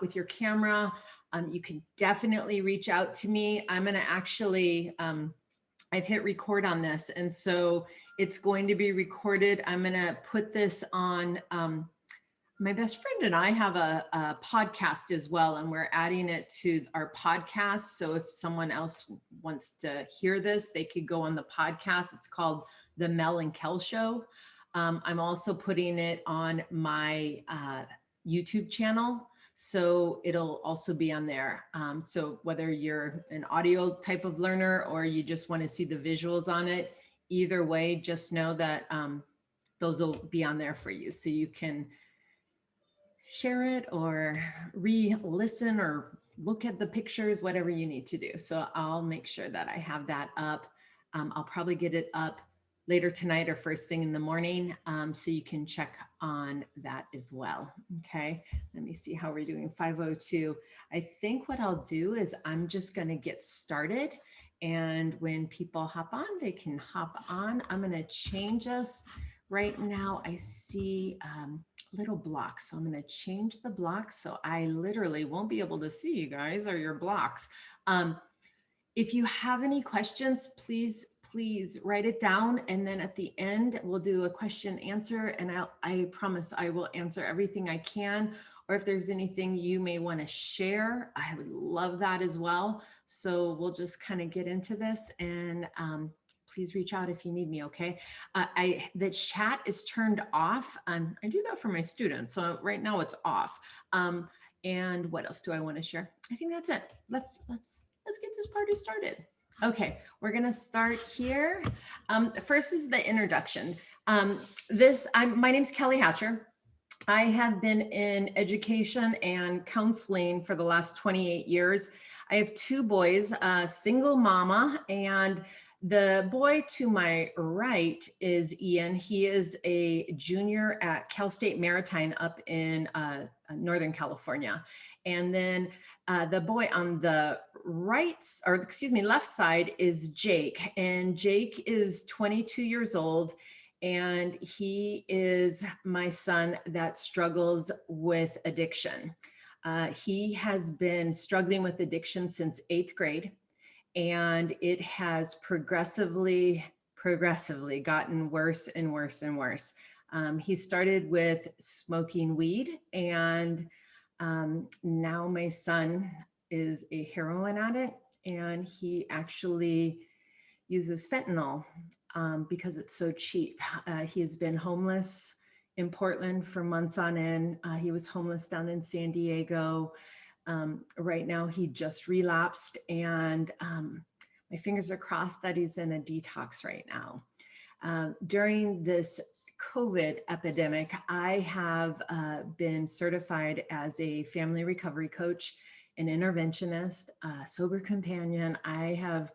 with your camera. You can definitely reach out to me. I'm going to actually, I've hit record on this, and so it's going to be recorded. I'm going to put this on, my best friend and I have a podcast as well, and we're adding it to our podcast. So if someone else wants to hear this, they could go on the podcast. It's called The Mel and Kel Show. I'm also putting it on my YouTube channel, so it'll also be on there. So whether you're an audio type of learner or you just want to see the visuals on it, either way, just know that those will be on there for you, so you can share it or re-listen or look at the pictures, whatever you need to do. So I'll make sure that I have that up. I'll probably get it up later tonight or first thing in the morning, so you can check on that as well. Okay, let me see how we're doing. 5:02. I think what I'll do is I'm just going to get started, and when people hop on, they can hop on. I'm going to change us. Right now I see little blocks, so I'm going to change the blocks so I literally won't be able to see you guys or your blocks. If you have any questions, please write it down, and then at the end we'll do a question answer, and I promise I will answer everything I can. Or if there's anything you may want to share, I would love that as well. So we'll just kind of get into this, and please reach out if you need me, okay? The chat is turned off. I do that for my students, so right now it's off. And what else do I want to share? I think that's it. Let's get this party started. Okay, we're gonna start here. First is the introduction. My name's Kelly Hatcher. I have been in education and counseling for the last 28 years. I have two boys, a single mama, and the boy to my right is Ian. He is a junior at Cal State Maritime up in Northern California. And then the boy on the left side is Jake. And Jake is 22 years old. And he is my son that struggles with addiction. He has been struggling with addiction since 8th grade. And it has progressively gotten worse and worse and worse. He started with smoking weed, and now my son is a heroin addict, and he actually uses fentanyl because it's so cheap. He has been homeless in Portland for months on end. He was homeless down in San Diego. Right now he just relapsed, and my fingers are crossed that he's in a detox right now. During this COVID epidemic, I have been certified as a family recovery coach, an interventionist, a sober companion. I have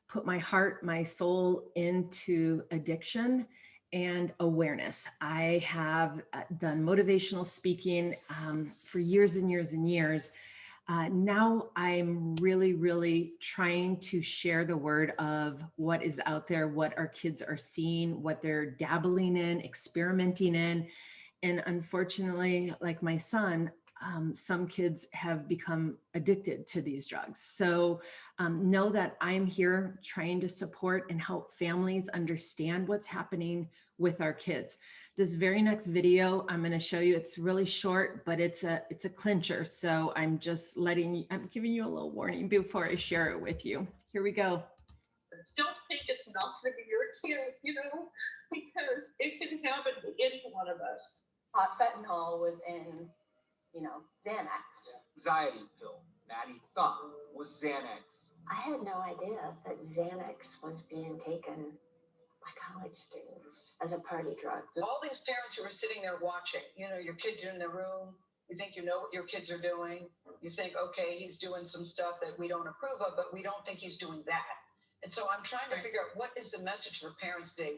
put my heart, my soul into addiction and awareness. I have done motivational speaking for years and years and years. Now I'm really trying to share the word of what is out there, what our kids are seeing, what they're dabbling in, experimenting in. And unfortunately, like my son, some kids have become addicted to these drugs. So know that I'm here trying to support and help families understand what's happening with our kids. This very next video I'm going to show you, it's really short, but it's a clincher. So I'm giving you a little warning before I share it with you. Here we go. Don't think it's not going to be your kid, because it can happen to any one of us. Fentanyl was in, Xanax. Anxiety pill, Maddie thought was Xanax. I had no idea that Xanax was being taken by college students as a party drug. All these parents who are sitting there watching, your kids are in the room, you think you know what your kids are doing, you think, okay, he's doing some stuff that we don't approve of, but we don't think he's doing that. And so I'm trying to figure out, what is the message for parents today?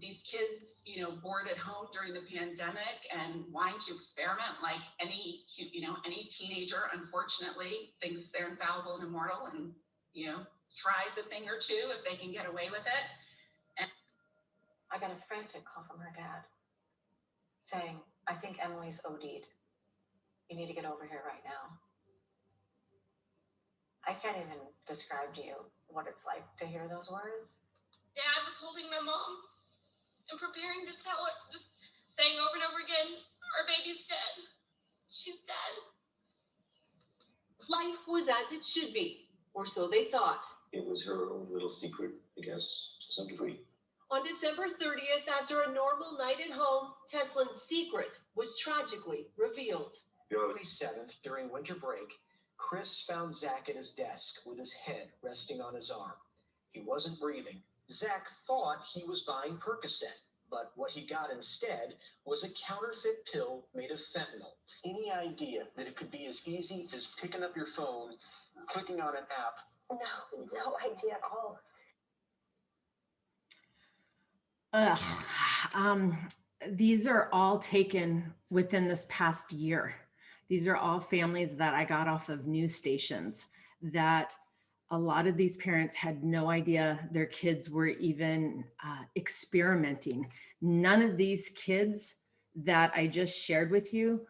These kids, bored at home during the pandemic and wanting to experiment like any teenager, unfortunately, thinks they're infallible and immortal and, tries a thing or two if they can get away with it. And I got a frantic call from her dad saying, I think Emily's OD'd. You need to get over here right now. I can't even describe to you what it's like to hear those words. Dad was holding my mom and preparing to tell her, just saying over and over again, our baby's dead. She's dead. Life was as it should be, or so they thought. It was her own little secret, I guess, to some degree. On December 30th, after a normal night at home, Tesla's secret was tragically revealed. February 7th, during winter break, Chris found Zach at his desk with his head resting on his arm. He wasn't breathing. Zach thought he was buying Percocet, but what he got instead was a counterfeit pill made of fentanyl. Any idea that it could be as easy as picking up your phone, clicking on an app? No idea at all. These are all taken within this past year. These are all families that I got off of news stations that a lot of these parents had no idea their kids were even experimenting. None of these kids that I just shared with you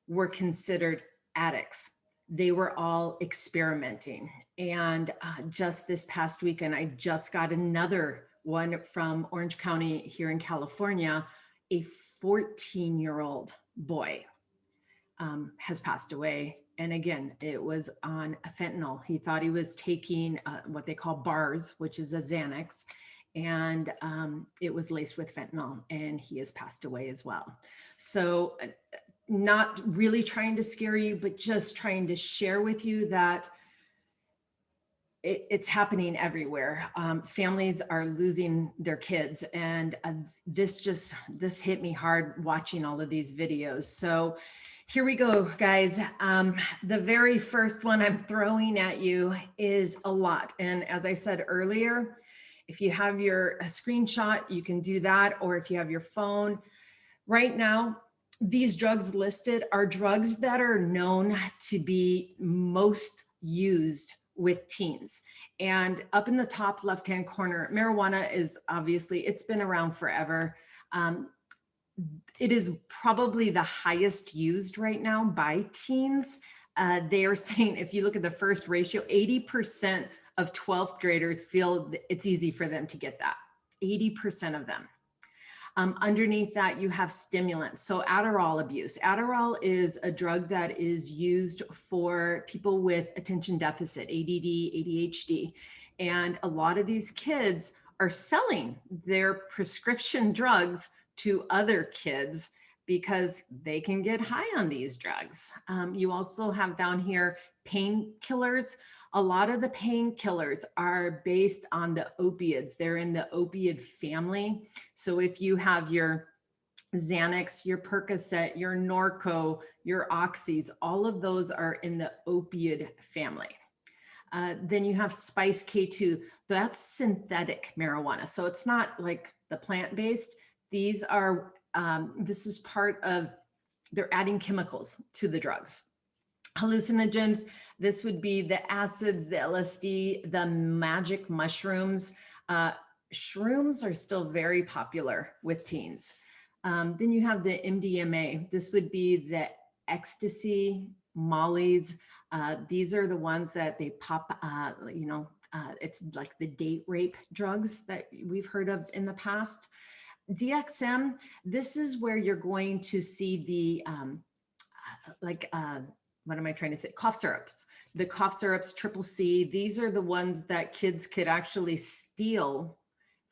were considered addicts. They were all experimenting. And just this past weekend, I just got another one from Orange County here in California. A 14-year-old boy has passed away. And again, it was on fentanyl. He thought he was taking what they call bars, which is a Xanax, and it was laced with fentanyl, and he has passed away as well. So not really trying to scare you, but just trying to share with you that it's happening everywhere. Families are losing their kids, and this hit me hard watching all of these videos. So here we go, guys. The very first one I'm throwing at you is a lot. And as I said earlier, if you have your screenshot, you can do that. Or if you have your phone. Right now, these drugs listed are drugs that are known to be most used with teens. And up in the top left-hand corner, marijuana is obviously, it's been around forever. It is probably the highest used right now by teens. They are saying, if you look at the first ratio, 80% of 12th graders feel it's easy for them to get that, 80% of them. Underneath that, you have stimulants. So Adderall abuse. Adderall is a drug that is used for people with attention deficit, ADD, ADHD. And a lot of these kids are selling their prescription drugs to other kids because they can get high on these drugs. You also have down here painkillers. A lot of the painkillers are based on the opioids. They're in the opioid family. So if you have your Xanax, your Percocet, your Norco, your Oxys, all of those are in the opioid family. Then you have Spice K2. That's synthetic marijuana. So it's not like the plant-based. These are, this is part of, they're adding chemicals to the drugs. Hallucinogens, this would be the acids, the LSD, the magic mushrooms. Shrooms are still very popular with teens. Then you have the MDMA. This would be the ecstasy, mollies. These are the ones that they pop, it's like the date rape drugs that we've heard of in the past. DXM, this is where you're going to see the, what am I trying to say? Cough syrups. The cough syrups, triple C, these are the ones that kids could actually steal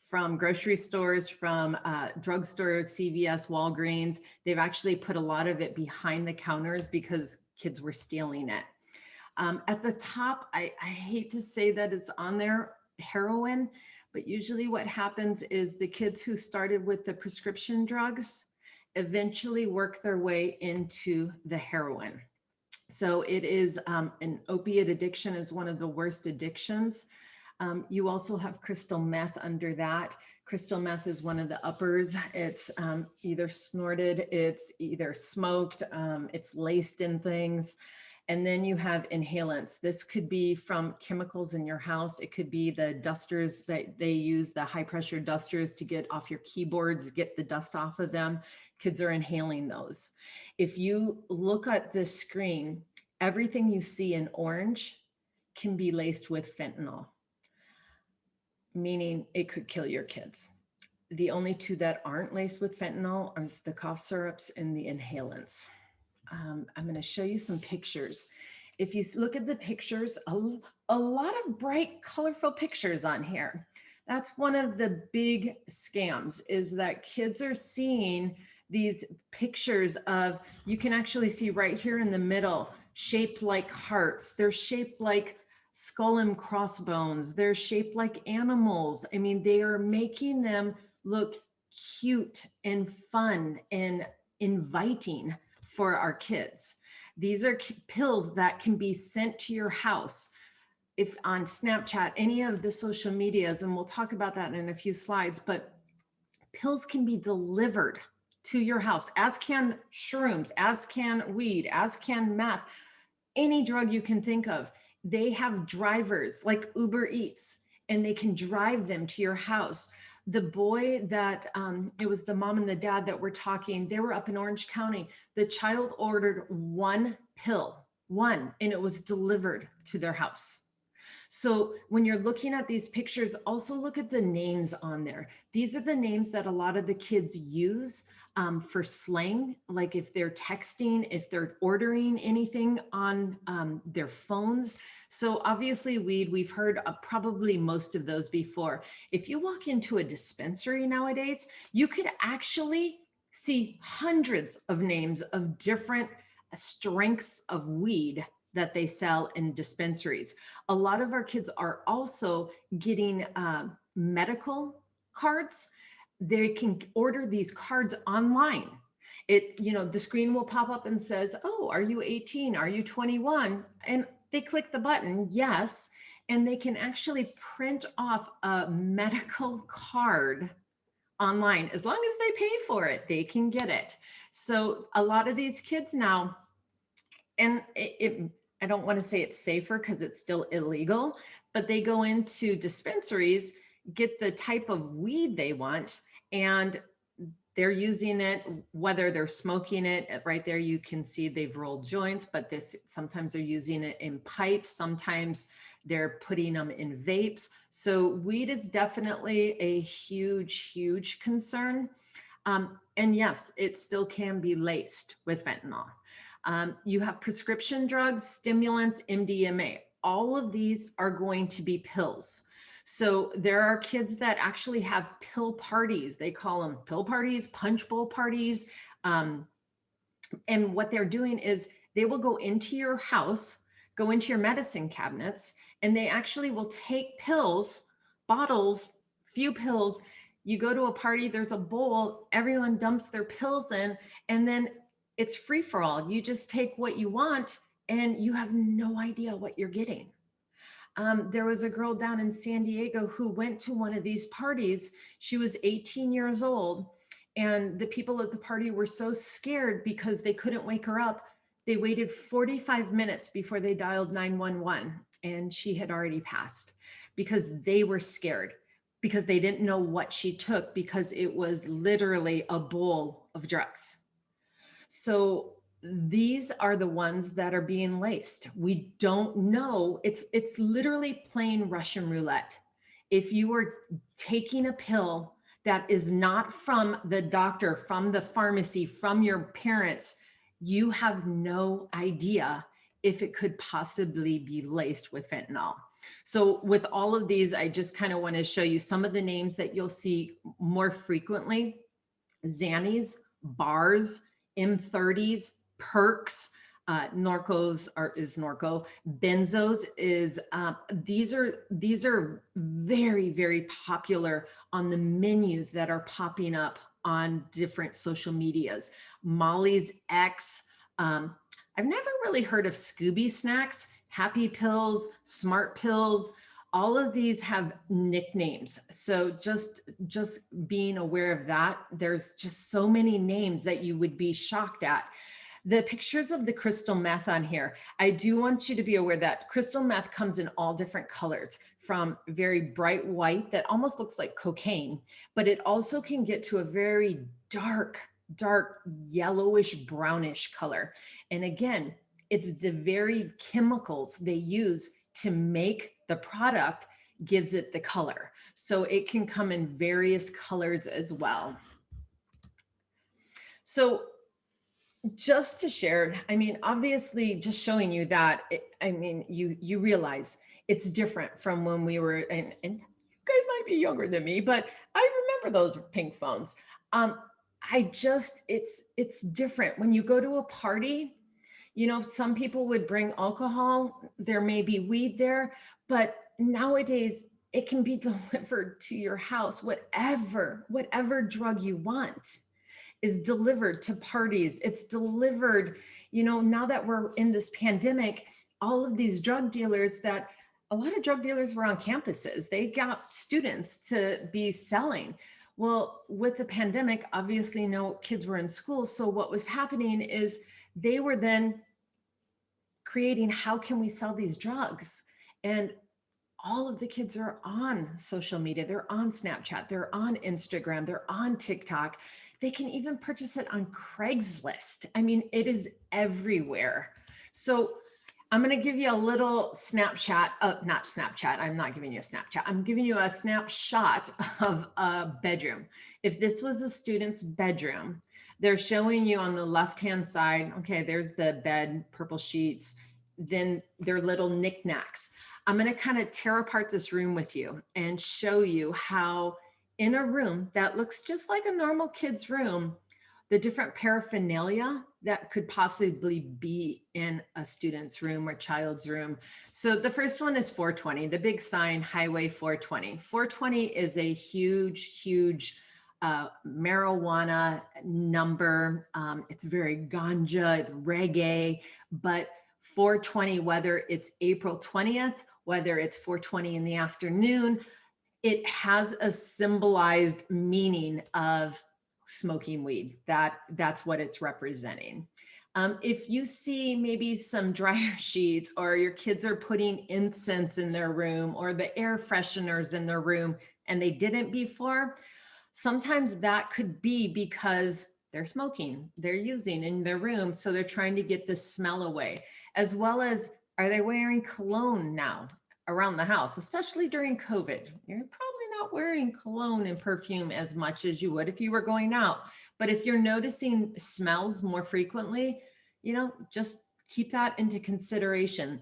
from grocery stores, from drugstores, CVS, Walgreens. They've actually put a lot of it behind the counters because kids were stealing it. At the top, I hate to say that it's on there, heroin, but usually what happens is the kids who started with the prescription drugs eventually work their way into the heroin. So it is an opiate addiction is one of the worst addictions. You also have crystal meth under that. Crystal meth is one of the uppers. It's either snorted, it's either smoked, it's laced in things. And then you have inhalants. This could be from chemicals in your house. It could be the dusters that they use, the high pressure dusters to get off your keyboards, get the dust off of them. Kids are inhaling those. If you look at this screen, everything you see in orange can be laced with fentanyl, meaning it could kill your kids. The only two that aren't laced with fentanyl are the cough syrups and the inhalants. I'm going to show you some pictures. If you look at the pictures, a lot of bright, colorful pictures on here. That's one of the big scams, is that kids are seeing these pictures of, you can actually see right here in the middle, shaped like hearts. They're shaped like skull and crossbones. They're shaped like animals. I mean, they are making them look cute and fun and inviting for our kids. These are pills that can be sent to your house. If on Snapchat, any of the social medias, and we'll talk about that in a few slides, but pills can be delivered to your house, as can shrooms, as can weed, as can meth, any drug you can think of. They have drivers like Uber Eats, and they can drive them to your house. The boy that, it was the mom and the dad that were talking, they were up in Orange County. The child ordered one pill, and it was delivered to their house. So when you're looking at these pictures, also look at the names on there. These are the names that a lot of the kids use for slang, like if they're texting, if they're ordering anything on their phones. So obviously weed, we've heard probably most of those before. If you walk into a dispensary nowadays, you could actually see hundreds of names of different strengths of weed that they sell in dispensaries. A lot of our kids are also getting medical cards. They can order these cards online. The screen will pop up and says, oh, are you 18? Are you 21? And they click the button, yes, and they can actually print off a medical card online. As long as they pay for it, they can get it. So a lot of these kids now, and I don't want to say it's safer because it's still illegal, but they go into dispensaries, get the type of weed they want, and they're using it, whether they're smoking it. Right there, you can see they've rolled joints, but sometimes they're using it in pipes. Sometimes they're putting them in vapes. So weed is definitely a huge, huge concern. And yes, it still can be laced with fentanyl. You have prescription drugs, stimulants, MDMA. All of these are going to be pills. So there are kids that actually have pill parties. They call them pill parties, punch bowl parties. And what they're doing is they will go into your house, go into your medicine cabinets, and they actually will take pills, bottles, few pills. You go to a party, there's a bowl, everyone dumps their pills in, and then it's free for all. You just take what you want and you have no idea what you're getting. There was a girl down in San Diego who went to one of these parties. She was 18 years old, and the people at the party were so scared because they couldn't wake her up. They waited 45 minutes before they dialed 911, and she had already passed because they were scared, because they didn't know what she took, because it was literally a bowl of drugs. So these are the ones that are being laced. We don't know. It's literally plain Russian roulette. If you are taking a pill that is not from the doctor, from the pharmacy, from your parents, you have no idea if it could possibly be laced with fentanyl. So with all of these, I just kind of want to show you some of the names that you'll see more frequently: Xannies, bars, M30s, perks, Norcos is Norco, benzos is, these are very, very popular on the menus that are popping up on different social medias. Molly's X, I've never really heard of Scooby Snacks, Happy Pills, Smart Pills. All of these have nicknames. So just being aware of that, there's just so many names that you would be shocked at. the pictures of the crystal meth on here, I do want you to be aware that crystal meth comes in all different colors, from very bright white that almost looks like cocaine, but it also can get to a very dark yellowish brownish color. And again, it's the very chemicals they use to make the product gives it the color. So it can come in various colors as well. So just to share, I mean, obviously just showing you that, you realize it's different from when we were, and you guys might be younger than me, but I remember those pink phones. It's different. When you go to a party, you know, some people would bring alcohol, there may be weed there, but nowadays it can be delivered to your house. Whatever drug you want is delivered to parties. It's delivered, you know, now that we're in this pandemic, all of these drug dealers, that a lot of drug dealers were on campuses. They got students to be selling. Well, with the pandemic, obviously no kids were in school. So what was happening is they were then creating, how can we sell these drugs? And all of the kids are on social media. They're on Snapchat, they're on Instagram, they're on TikTok. They can even purchase it on Craigslist. I mean, it is everywhere. So I'm going to give you a little Snapchat, not Snapchat. I'm not giving you a Snapchat. I'm giving you a snapshot of a bedroom. If this was a student's bedroom, they're showing you on the left-hand side, okay, there's the bed, purple sheets, then their little knickknacks. I'm going to kind of tear apart this room with you and show you how in a room that looks just like a normal kid's room, the different paraphernalia that could possibly be in a student's room or child's room. So the first one is 420, the big sign, Highway 420. 420 is a huge marijuana number. It's very ganja, it's reggae, but 420, whether it's April 20th, whether it's 420 in the afternoon, it has a symbolized meaning of smoking weed. That's what it's representing. If you see maybe some dryer sheets, or your kids are putting incense in their room, or the air fresheners in their room, and they didn't before, sometimes that could be because they're smoking, they're using in their room. So they're trying to get the smell away, as well as, are they wearing cologne now around the house, especially during COVID? You're probably not wearing cologne and perfume as much as you would if you were going out. But if you're noticing smells more frequently, you know, just keep that into consideration.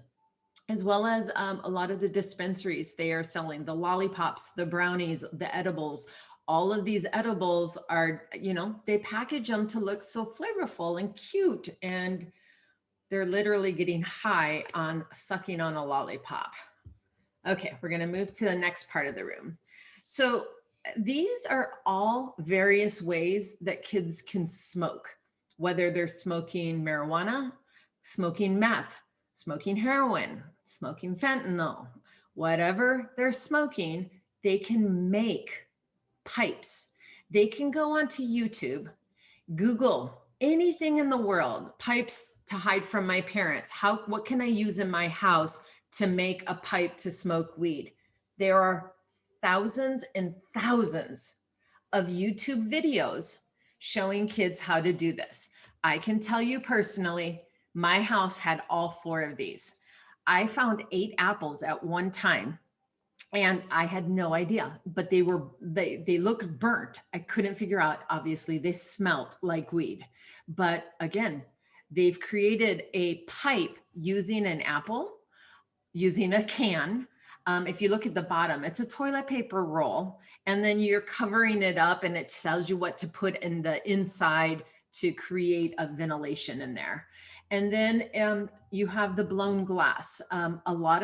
As well as a lot of the dispensaries, they are selling the lollipops, the brownies, the edibles. All of these edibles are, you know, they package them to look so flavorful and cute, and they're literally getting high on sucking on a lollipop. Okay, we're going to move to the next part of the room. So these are all various ways that kids can smoke, whether they're smoking marijuana, smoking meth, smoking heroin, smoking fentanyl, whatever they're smoking, they can make pipes. They can go onto YouTube, Google anything in the world, pipes to hide from my parents. What can I use in my house to make a pipe to smoke weed? There are thousands and thousands of YouTube videos showing kids how to do this. I can tell you personally, my house had all 4 of these. I found 8 apples at one time, and I had no idea, but they looked burnt. I couldn't figure out, obviously they smelled like weed. But again, they've created a pipe using an apple, using a can. If you look at the bottom, it's a toilet paper roll, and then you're covering it up, and it tells you what to put in the inside to create a ventilation in there. And then you have the blown glass. A lot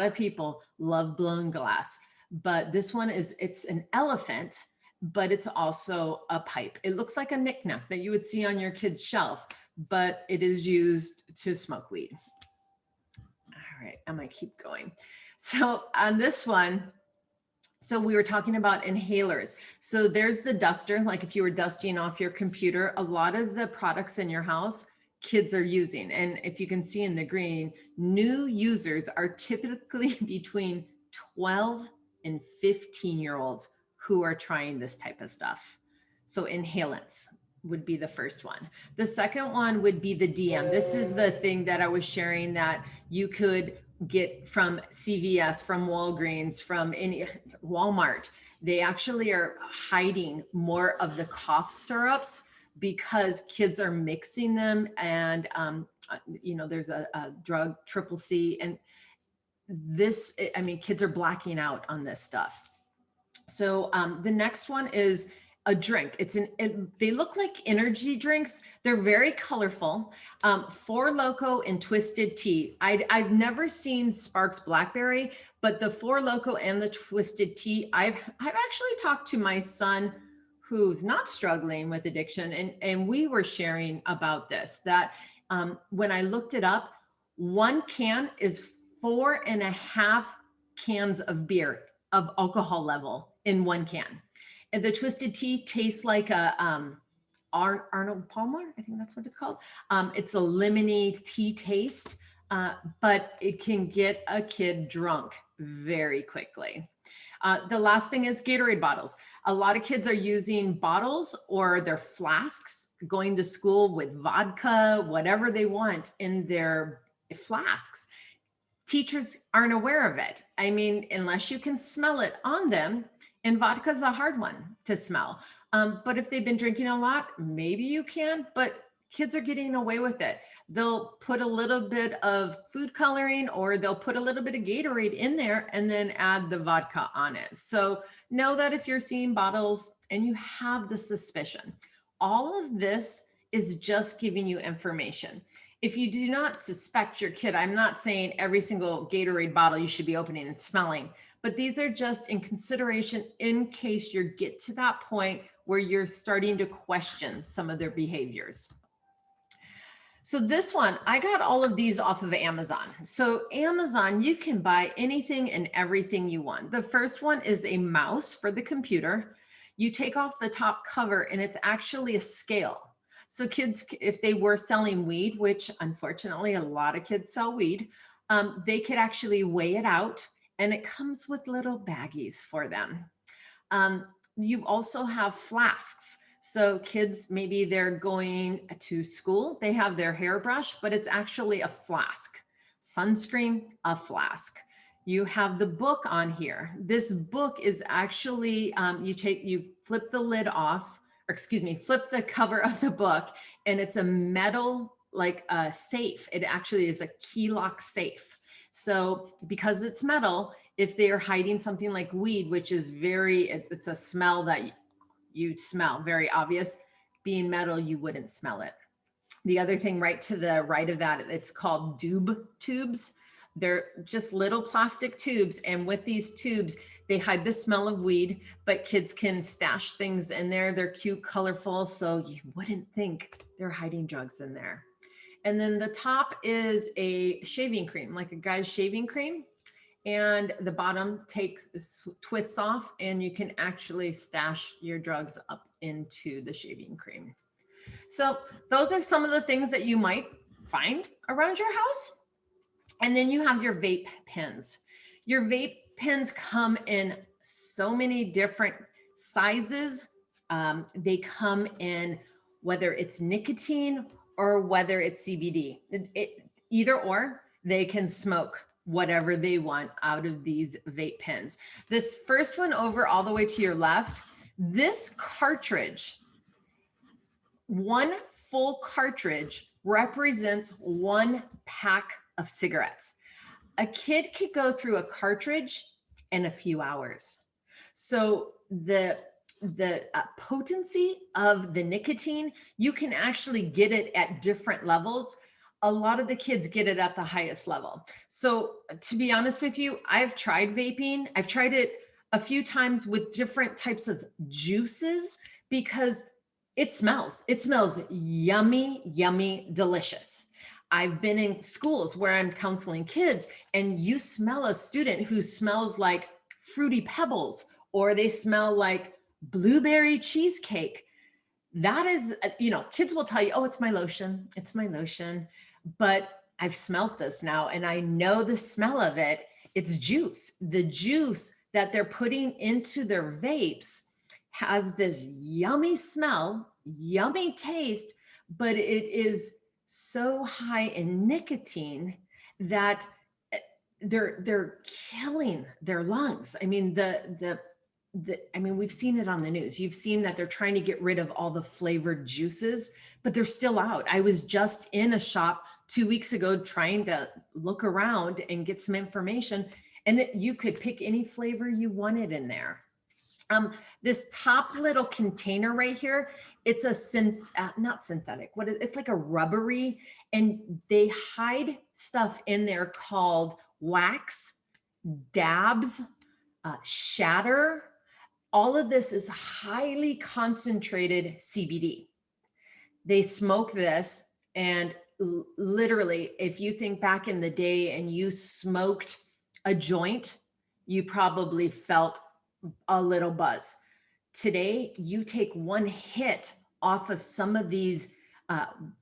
of people love blown glass, but this one it's an elephant, but it's also a pipe. It looks like a knickknack that you would see on your kid's shelf, but it is used to smoke weed. All right, I'm gonna keep going. So on this one, so we were talking about inhalers. So there's the duster, like if you were dusting off your computer, a lot of the products in your house kids are using. And if you can see in the green, new users are typically between 12 and 15-year-olds who are trying this type of stuff. So inhalants would be the first one. The second one would be the DM. This is the thing that I was sharing that you could get from CVS, from Walgreens, from any Walmart. They actually are hiding more of the cough syrups because kids are mixing them, and you know, there's a drug triple C, and this, I mean, kids are blacking out on this stuff. So the next one is a drink. They look like energy drinks. They're very colorful. Four Loko and Twisted Tea. I've never seen Sparks Blackberry, but the Four Loko and the Twisted Tea, I've actually talked to my son who's not struggling with addiction, and we were sharing about this, that when I looked it up, one can is 4.5 cans of beer of alcohol level in one can. And the Twisted Tea tastes like a Arnold Palmer, I think that's what it's called. It's a lemony tea taste, but it can get a kid drunk very quickly. The last thing is Gatorade bottles. A lot of kids are using bottles or their flasks, going to school with vodka, whatever they want in their flasks. Teachers aren't aware of it. I mean, unless you can smell it on them, and vodka is a hard one to smell. But if they've been drinking a lot, maybe you can, but kids are getting away with it. They'll put a little bit of food coloring, or they'll put a little bit of Gatorade in there and then add the vodka on it. So know that if you're seeing bottles and you have the suspicion, all of this is just giving you information. If you do not suspect your kid, I'm not saying every single Gatorade bottle you should be opening and smelling, but these are just in consideration in case you get to that point where you're starting to question some of their behaviors. So this one, I got all of these off of Amazon. So Amazon, you can buy anything and everything you want. The first one is a mouse for the computer. You take off the top cover and it's actually a scale. So kids, if they were selling weed, which unfortunately a lot of kids sell weed, they could actually weigh it out, and it comes with little baggies for them. You also have flasks. So kids, maybe they're going to school, they have their hairbrush, but it's actually a flask. Sunscreen, a flask. You have the book on here. This book is actually, you flip the lid off, or excuse me, flip the cover of the book, and it's a metal, like a safe. It actually is a key lock safe. So because it's metal, if they're hiding something like weed, which is it's a smell that you smell, very obvious, being metal, you wouldn't smell it. The other thing right to the right of that, it's called doob tubes. They're just little plastic tubes. And with these tubes, they hide the smell of weed, but kids can stash things in there. They're cute, colorful, so you wouldn't think they're hiding drugs in there. And then the top is a shaving cream, like a guy's shaving cream. And the bottom twists off, and you can actually stash your drugs up into the shaving cream. So those are some of the things that you might find around your house. And then you have your vape pens. Your vape pens come in so many different sizes. They come in whether it's nicotine or whether it's CBD. Either or, they can smoke whatever they want out of these vape pens. This first one over all the way to your left, this cartridge, one full cartridge represents one pack of cigarettes. A kid could go through a cartridge in a few hours. So the potency of the nicotine, you can actually get it at different levels. A lot of the kids get it at the highest level. So to be honest with you, I've tried vaping. I've tried it a few times with different types of juices because it smells yummy, yummy, delicious. I've been in schools where I'm counseling kids, and you smell a student who smells like Fruity Pebbles, or they smell like blueberry cheesecake. that is, kids will tell you, oh, it's my lotion. It's my lotion. But I've smelt this now and I know the smell of it. It's juice. The juice that they're putting into their vapes has this yummy smell, yummy taste, but it is so high in nicotine that they're killing their lungs. I mean, we've seen it on the news. You've seen that they're trying to get rid of all the flavored juices, but they're still out. I was just in a shop 2 weeks ago trying to look around and get some information, and you could pick any flavor you wanted in there. This top little container right here, it's a not synthetic, it's like a rubbery, and they hide stuff in there called wax, dabs, shatter. All of this is highly concentrated CBD. They smoke this, and literally, if you think back in the day and you smoked a joint, you probably felt a little buzz. Today, you take one hit off of some of these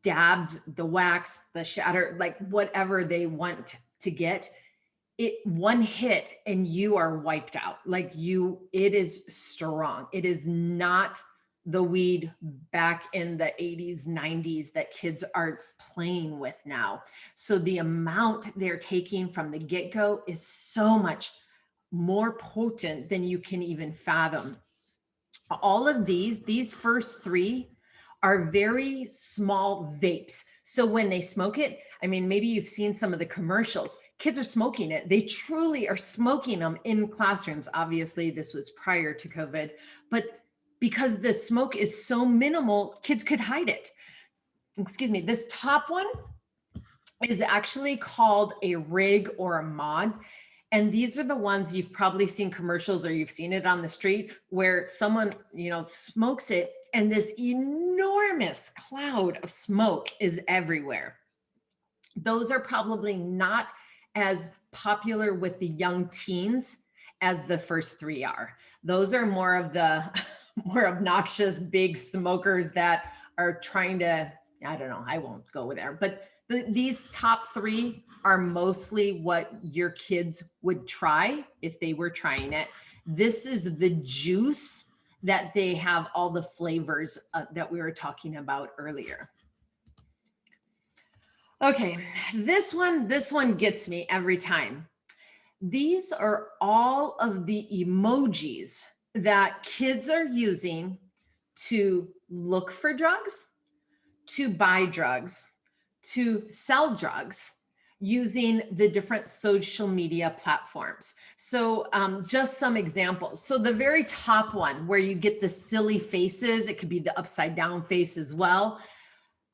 dabs, the wax, the shatter, like whatever they want to get, one hit and you are wiped out. It is strong. It is not the weed back in the 80s, 90s that kids are playing with now. So the amount they're taking from the get-go is so much more potent than you can even fathom. All of these first three are very small vapes. So when they smoke it, I mean, maybe you've seen some of the commercials, kids are smoking it. They truly are smoking them in classrooms. Obviously, this was prior to COVID, but because the smoke is so minimal, kids could hide it. Excuse me, this top one is actually called a rig or a mod. And these are the ones you've probably seen commercials or you've seen it on the street where someone, smokes it and this enormous cloud of smoke is everywhere. Those are probably not as popular with the young teens as the first three are. Those are more of the more obnoxious big smokers that are trying to, I don't know, I won't go there, but these top three are mostly what your kids would try if they were trying it. This is the juice that they have all the flavors that we were talking about earlier. Okay, this one gets me every time. These are all of the emojis that kids are using to look for drugs, to buy drugs, to sell drugs, using the different social media platforms. So just some examples. So the very top one where you get the silly faces, it could be the upside down face as well.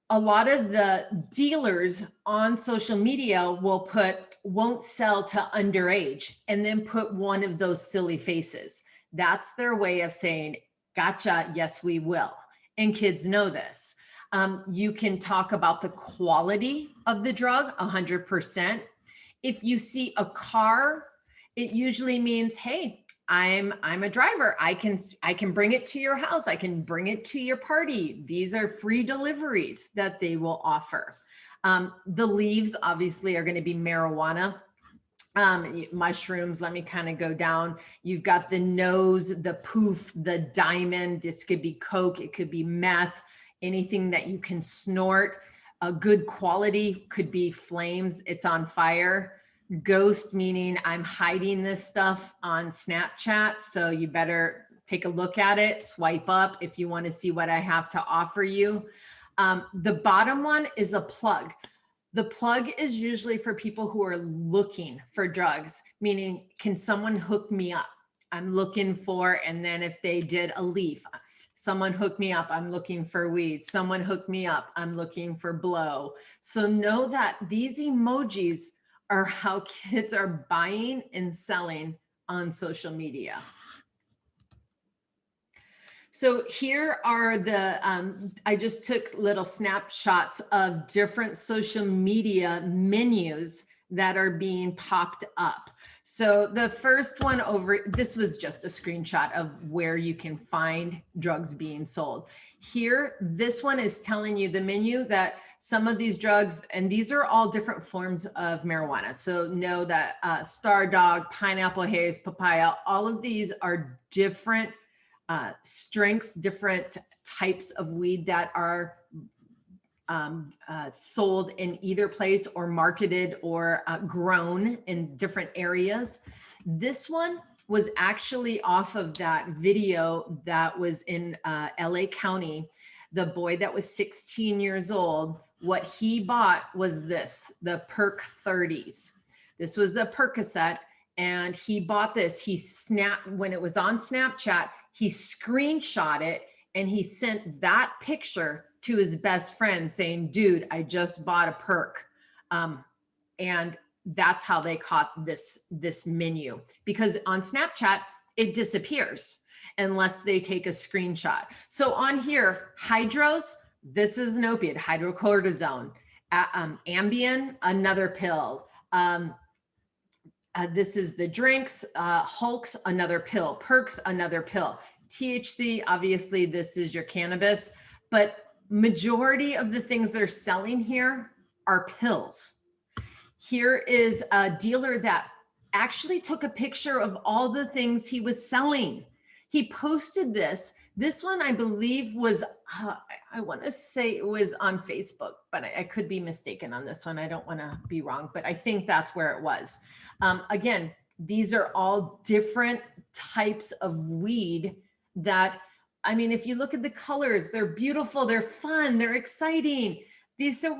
A lot of the dealers on social media will put won't sell to underage and then put one of those silly faces. That's their way of saying, gotcha, yes, we will. And kids know this. You can talk about the quality of the drug 100%. If you see a car, it usually means, hey, I'm a driver. I can bring it to your house. I can bring it to your party. These are free deliveries that they will offer. The leaves obviously are going to be marijuana. Mushrooms, let me kind of go down. You've got the nose, the poof, the diamond. This could be coke. It could be meth. Anything that you can snort. A good quality could be flames. It's on fire. Ghost, meaning I'm hiding this stuff on Snapchat. So you better take a look at it, swipe up if you want to see what I have to offer you. The bottom one is a plug. The plug is usually for people who are looking for drugs, meaning can someone hook me up? I'm looking for, and then if they did a leaf, someone hook me up, I'm looking for weed. Someone hook me up, I'm looking for blow. So know that these emojis are how kids are buying and selling on social media. So here are the, I just took little snapshots of different social media menus that are being popped up. So the first one over, this was just a screenshot of where you can find drugs being sold. Here, this one is telling you the menu that some of these drugs, and these are all different forms of marijuana. So know that Star Dog, Pineapple Haze, Papaya, all of these are different strengths, different types of weed that are sold in either place or marketed or grown in different areas. This one was actually off of that video that was in LA County. The boy that was 16 years old, what he bought was this, the Perk 30s. This was a Percocet, and he bought this. He snapped, when it was on Snapchat, he screenshot it and he sent that picture to his best friend saying, dude, I just bought a perk. And that's how they caught this menu, because on Snapchat, it disappears unless they take a screenshot. So on here, hydros, this is an opiate, hydrocortisone, Ambien, another pill. This is the drinks, Hulks, another pill, Perks, another pill. THC, obviously this is your cannabis, but majority of the things they're selling here are pills. Here is a dealer that actually took a picture of all the things he was selling. He posted this. This one, I believe, was, I want to say it was on Facebook, but I could be mistaken on this one. I don't want to be wrong, but I think that's where it was. Again, these are all different types of weed that, I mean, if you look at the colors, they're beautiful, they're fun, they're exciting. These are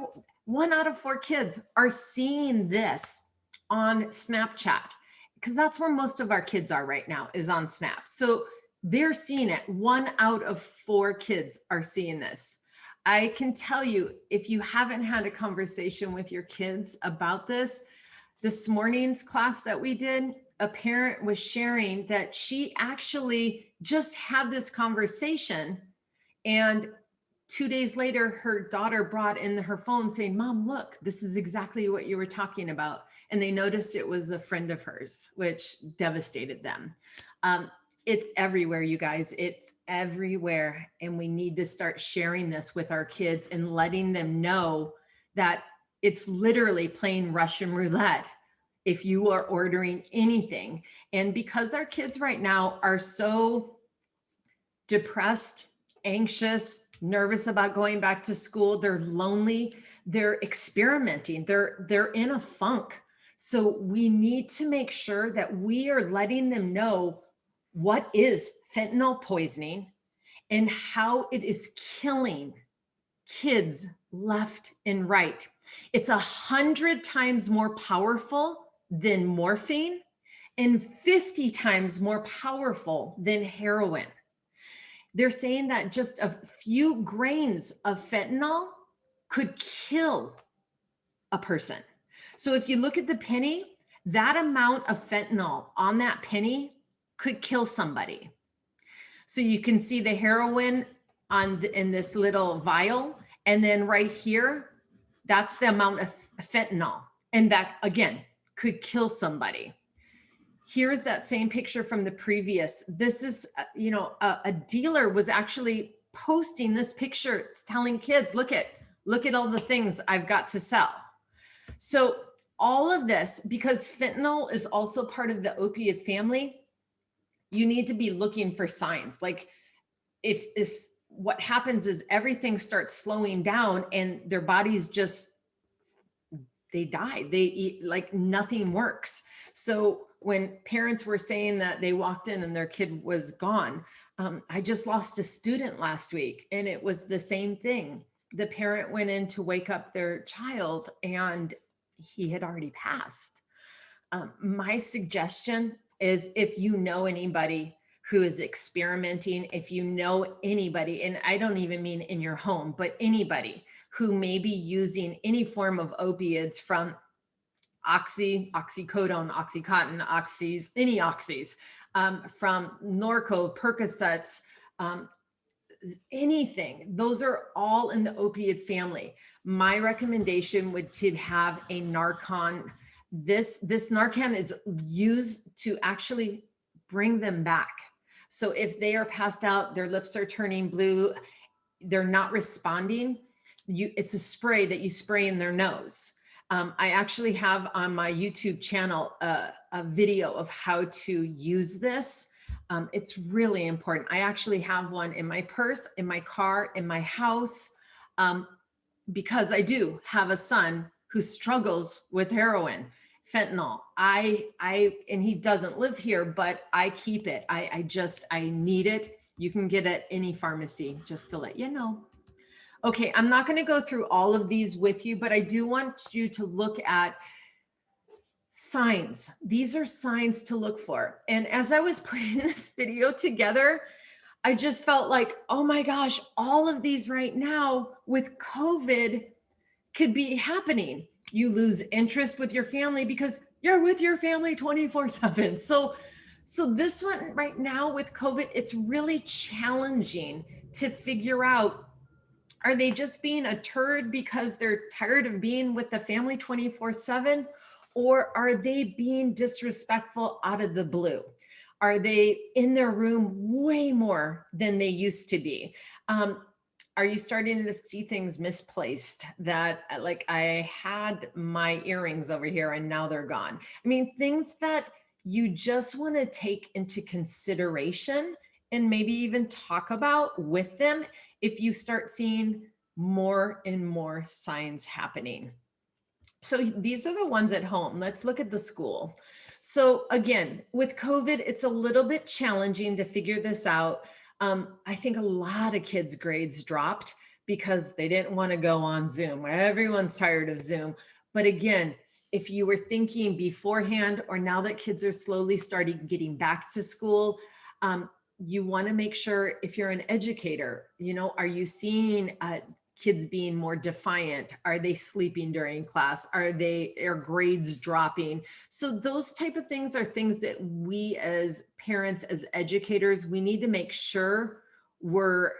1 out of 4 kids are seeing this on Snapchat, because that's where most of our kids are right now, is on Snap. So they're seeing it. 1 out of 4 kids are seeing this. I can tell you, if you haven't had a conversation with your kids about this morning's class that we did, a parent was sharing that she actually just had this conversation, and 2 days later, her daughter brought in her phone saying, Mom, look, this is exactly what you were talking about. And they noticed it was a friend of hers, which devastated them. It's everywhere, you guys. It's everywhere. And we need to start sharing this with our kids and letting them know that it's literally playing Russian roulette if you are ordering anything. And because our kids right now are so depressed, anxious, nervous about going back to school, they're lonely, they're experimenting, they're in a funk. So we need to make sure that we are letting them know what is fentanyl poisoning and how it is killing kids left and right. It's 100 times more powerful than morphine and 50 times more powerful than heroin. They're saying that just a few grains of fentanyl could kill a person. So if you look at the penny, that amount of fentanyl on that penny could kill somebody. So you can see the heroin in this little vial. And then right here, that's the amount of fentanyl. And that, again, could kill somebody. Here's that same picture from the previous. This is, a dealer was actually posting this picture. It's telling kids, look at all the things I've got to sell. So all of this, because fentanyl is also part of the opiate family, you need to be looking for signs. Like if what happens is everything starts slowing down and their bodies just, they die. They eat like nothing works. So when parents were saying that they walked in and their kid was gone, I just lost a student last week and it was the same thing. The parent went in to wake up their child and he had already passed. My suggestion is, if you know anybody who is experimenting, if you know anybody, and I don't even mean in your home, but anybody who may be using any form of opiates, from oxycodone, oxycontin, oxys, any oxys, from Norco, Percocets, anything, those are all in the opiate family. My recommendation would to have a Narcan this Narcan is used to actually bring them back. So if they are passed out, their lips are turning blue, they're not responding, it's a spray that you spray in their nose. I actually have on my YouTube channel a video of how to use this. It's really important. I actually have one in my purse, in my car, in my house, because I do have a son who struggles with heroin, fentanyl. And he doesn't live here, but I keep it. I need it. You can get it at any pharmacy, just to let you know. Okay, I'm not going to go through all of these with you, but I do want you to look at signs. These are signs to look for. And as I was putting this video together, I just felt like, oh my gosh, all of these right now with COVID could be happening. You lose interest with your family because you're with your family 24/7. So this one right now with COVID, it's really challenging to figure out, are they just being a turd because they're tired of being with the family 24/7? Or are they being disrespectful out of the blue? Are they in their room way more than they used to be? Are you starting to see things misplaced, that like, I had my earrings over here and now they're gone? I mean, things that you just want to take into consideration and maybe even talk about with them if you start seeing more and more signs happening. So these are the ones at home. Let's look at the school. So again, with COVID, it's a little bit challenging to figure this out. I think a lot of kids' grades dropped because they didn't want to go on Zoom. Everyone's tired of Zoom. But again, if you were thinking beforehand, or now that kids are slowly starting getting back to school, you want to make sure, if you're an educator, are you seeing kids being more defiant? Are they sleeping during class? Are grades dropping? So those type of things are things that we as parents, as educators, we need to make sure we're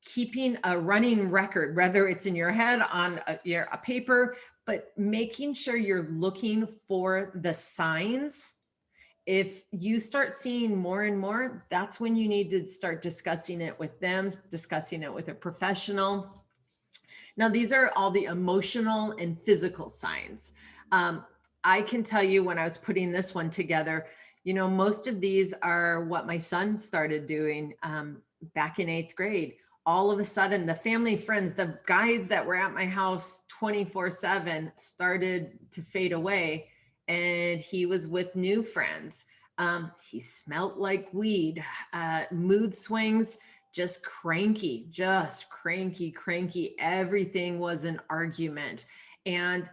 keeping a running record, whether it's in your head on a paper, but making sure you're looking for the signs. If you start seeing more and more, that's when you need to start discussing it with them, discussing it with a professional. Now, these are all the emotional and physical signs. I can tell you, when I was putting this one together, most of these are what my son started doing back in 8th grade. All of a sudden, the family friends, the guys that were at my house 24/7 started to fade away, and he was with new friends. He smelled like weed, mood swings, just cranky. Everything was an argument. And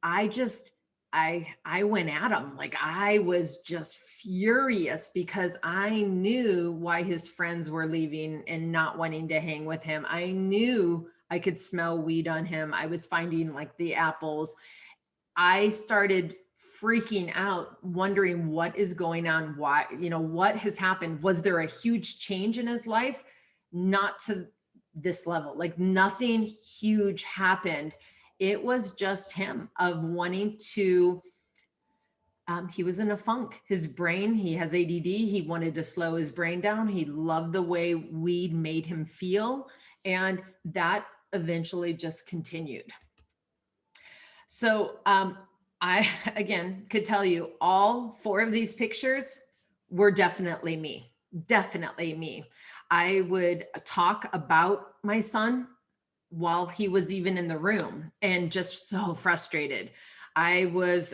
I went at him. Like, I was just furious because I knew why his friends were leaving and not wanting to hang with him. I knew I could smell weed on him. I was finding like the apples. I started freaking out, wondering what is going on, why, what has happened. Was there a huge change in his life? Not to this level, like nothing huge happened. It was just him of wanting to, he was in a funk. His brain, he has ADD. He wanted to slow his brain down. He loved the way weed made him feel. And that eventually just continued. So, I, again, could tell you all 4 of these pictures were definitely me. I would talk about my son while he was even in the room, and just so frustrated. I was,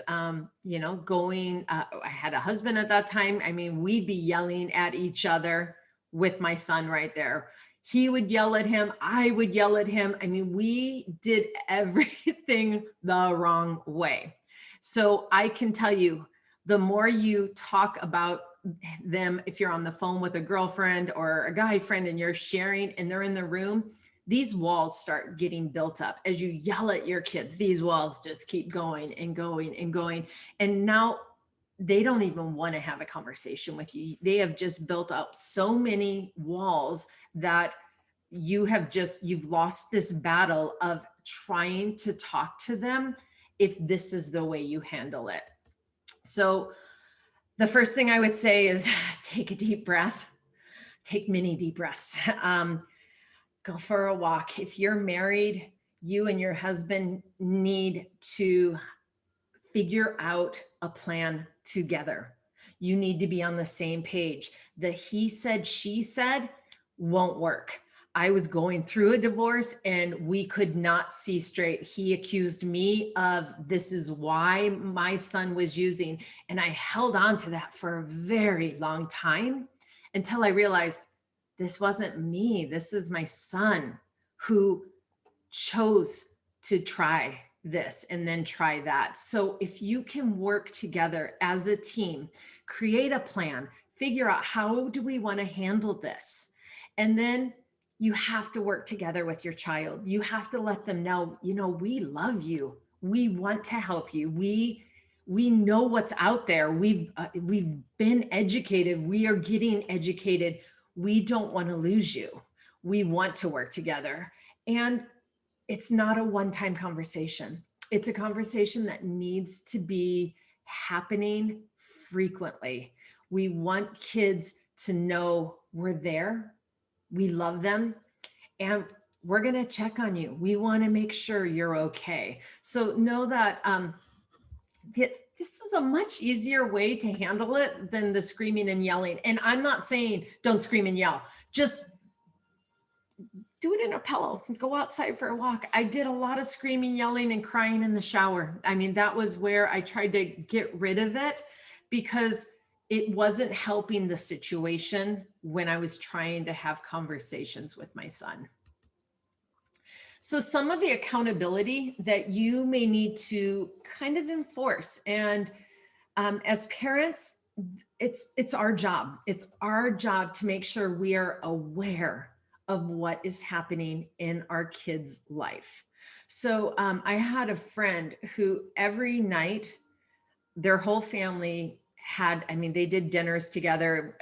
going, I had a husband at that time. I mean, we'd be yelling at each other with my son right there. He would yell at him. I would yell at him. I mean, we did everything the wrong way. So I can tell you, the more you talk about them, if you're on the phone with a girlfriend or a guy friend and you're sharing and they're in the room, these walls start getting built up. As you yell at your kids, these walls just keep going and going and going. And now they don't even want to have a conversation with you. They have just built up so many walls that you've lost this battle of trying to talk to them if this is the way you handle it. So the first thing I would say is take a deep breath, take many deep breaths. Go for a walk. If you're married, you and your husband need to figure out a plan together. You need to be on the same page. The he said, she said won't work. I was going through a divorce and we could not see straight. He accused me of this is why my son was using. And I held on to that for a very long time until I realized this wasn't me. This is my son who chose to try this and then try that. So if you can work together as a team, create a plan, figure out how do we want to handle this? And then you have to work together with your child. You have to let them know, you know, we love you. We want to help you. We know what's out there. We've been educated. We are getting educated. We don't want to lose you. We want to work together. And it's not a one-time conversation. It's a conversation that needs to be happening frequently. We want kids to know we're there, we love them, and we're going to check on you. We want to make sure you're okay. So know that this is a much easier way to handle it than the screaming and yelling. And I'm not saying don't scream and yell. Just do it in a pillow, go outside for a walk. I did a lot of screaming, yelling, and crying in the shower. I mean, that was where I tried to get rid of it because it wasn't helping the situation when I was trying to have conversations with my son. So some of the accountability that you may need to kind of enforce. And as parents, it's our job. It's our job to make sure we are aware of what is happening in our kids' life. So I had a friend who every night, their whole family had, I mean, they did dinners together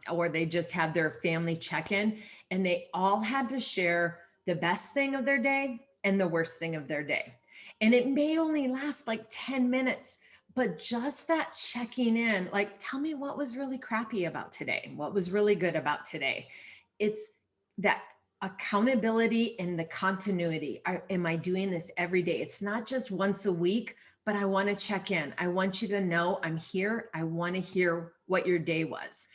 or they just had their family check-in, and they all had to share the best thing of their day and the worst thing of their day. And it may only last like 10 minutes, but just that checking in, like, tell me what was really crappy about today, what was really good about today. It's that accountability and the continuity. Am I doing this every day? It's not just once a week, but I want to check in. I want you to know I'm here. I want to hear what your day was.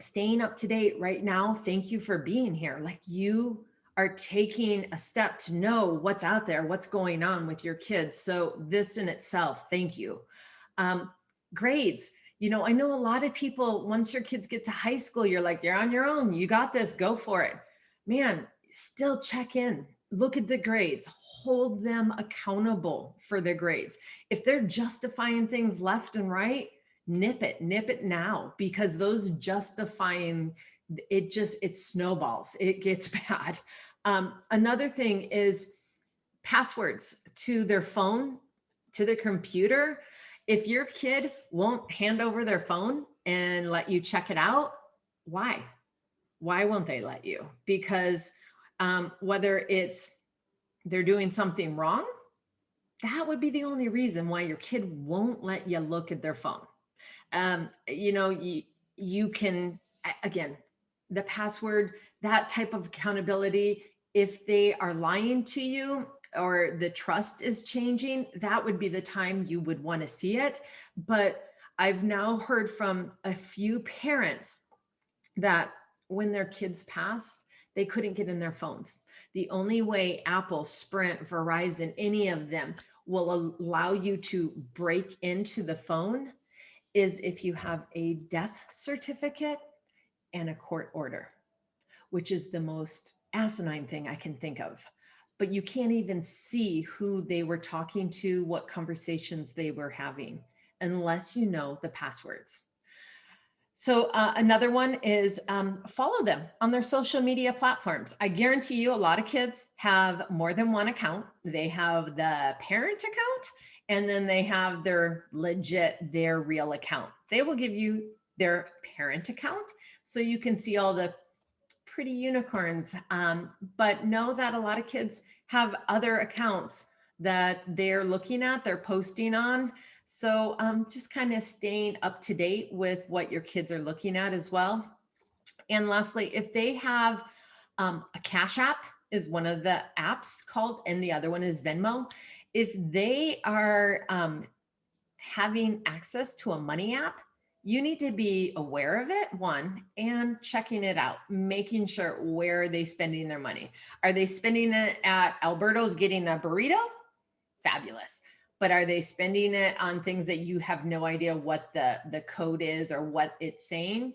Staying up to date right now. Thank you for being here. Like, you are taking a step to know what's out there, what's going on with your kids. So this in itself, thank you. Grades. You know, I know a lot of people, once your kids get to high school, you're like, you're on your own. You got this, go for it. Man, still check in, look at the grades, hold them accountable for their grades. If they're justifying things left and right, nip it now, because those justifying, it snowballs, it gets bad. Another thing is passwords to their phone, to their computer. If your kid won't hand over their phone and let you check it out, why? Why won't they let you? Because whether it's they're doing something wrong, that would be the only reason why your kid won't let you look at their phone. You know, you can, again, the password, that type of accountability, if they are lying to you, or the trust is changing, that would be the time you would want to see it. But I've now heard from a few parents that when their kids passed, they couldn't get in their phones. The only way Apple, Sprint, Verizon, any of them will allow you to break into the phone is if you have a death certificate and a court order, which is the most asinine thing I can think of. But you can't even see who they were talking to, what conversations they were having, unless you know the passwords. So another one is follow them on their social media platforms. I guarantee you a lot of kids have more than one account. They have the parent account, and then they have their legit, their real account. They will give you their parent account so you can see all the pretty unicorns, but know that a lot of kids have other accounts that they're looking at, they're posting on. So just kind of staying up to date with what your kids are looking at as well. And lastly, if they have a Cash App is one of the apps called, and the other one is Venmo. If they are having access to a money app, you need to be aware of it, one, and checking it out, making sure where are they spending their money. Are they spending it at Alberto's getting a burrito? Fabulous. But are they spending it on things that you have no idea what the code is or what it's saying?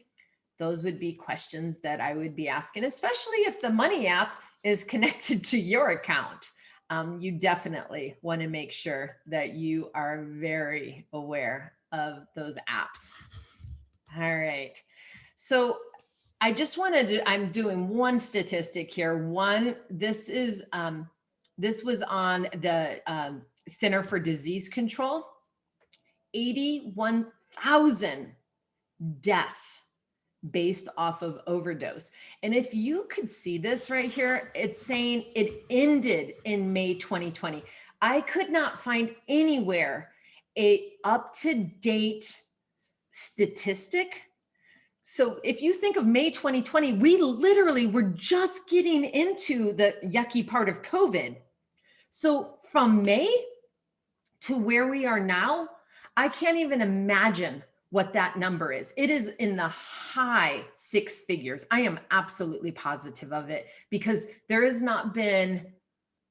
Those would be questions that I would be asking, especially if the money app is connected to your account. You definitely want to make sure that you are very aware of those apps. All right. So I just wanted to, I'm doing one statistic here. One, this was on the Center for Disease Control. 81,000 deaths based off of overdose. And if you could see this right here, it's saying it ended in May 2020. I could not find anywhere a up-to-date statistic. So if you think of May 2020, we literally were just getting into the yucky part of COVID. So from May to where we are now, I can't even imagine what that number is. It is in the high six figures. I am absolutely positive of it, because there has not been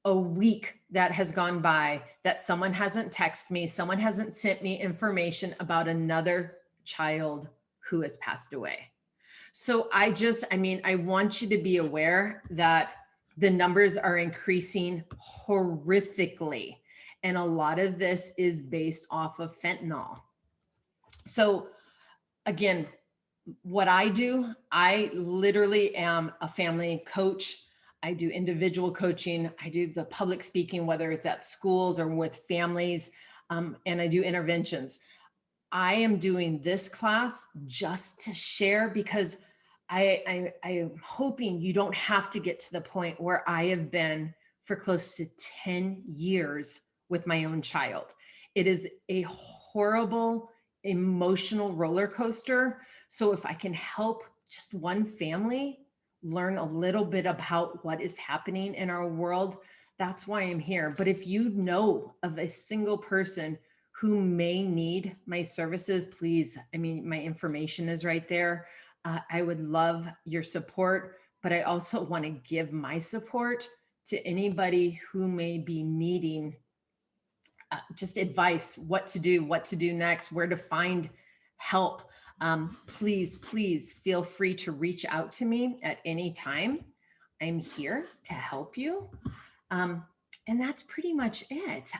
a week that has gone by that someone hasn't texted me, someone hasn't sent me information about another child who has passed away. So I want you to be aware that the numbers are increasing horrifically. And a lot of this is based off of fentanyl. So again, what I do, I literally am a family coach. I do individual coaching. I do the public speaking, whether it's at schools or with families, and I do interventions. I am doing this class just to share, because I am hoping you don't have to get to the point where I have been for close to 10 years with my own child. It is a horrible emotional roller coaster. So if I can help just one family learn a little bit about what is happening in our world, that's why I'm here. But if you know of a single person who may need my services, please, my information is right there. I would love your support, but I also want to give my support to anybody who may be needing just advice, what to do next, where to find help. Please feel free to reach out to me at any time. I'm here to help you. And that's pretty much it.